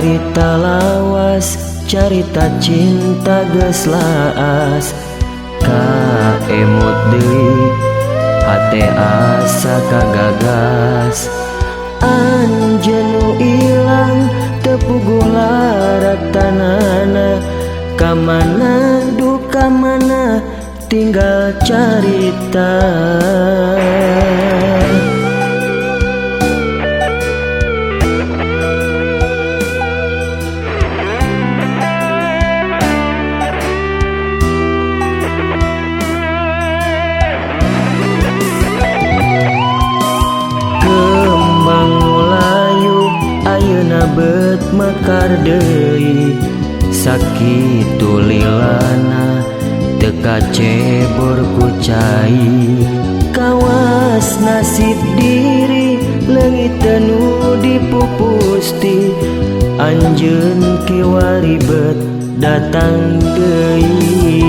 Carita lawas, carita cinta geus laas, kaemut deui hate asa kagagas. Anjeun nu ilang teu puguh laratanana, kamana duka mana tinggal carita. Kembang nu layu ayeuna beut mekar deui, sakitu lilana teu kacebor ku cai. Kawas nasib diri leungit teu nu dipupusti, anjeun kiwari beut datang deui.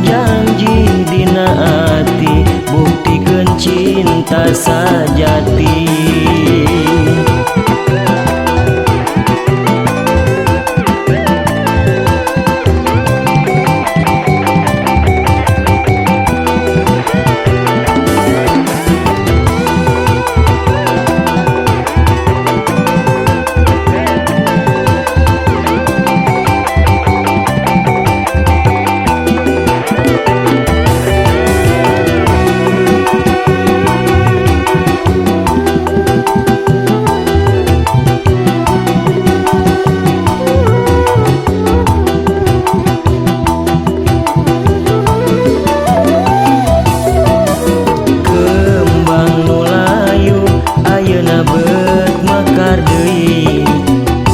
Janji dina ati buktikeun cinta sajati.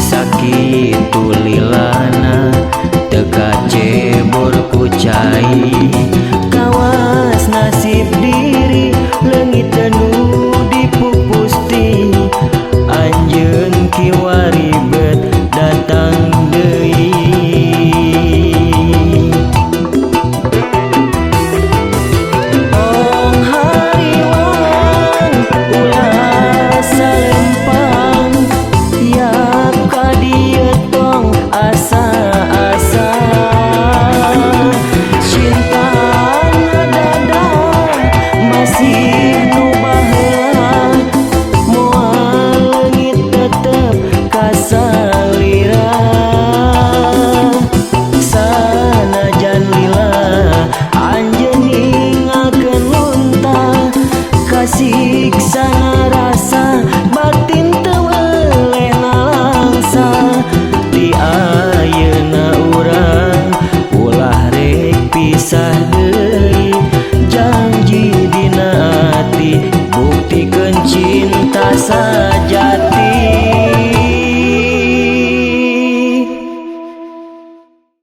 Sakitu lilana teu kacebor ku cai. Kawas nasib diri leungit teu nu dipupusti, anjeun kiwari beut datang deui. Siksana rasa batin teu weleh nalangsa, ti ayeuna urang ulah rek pisah deui. Janji dina ati buktikeun cinta sajati.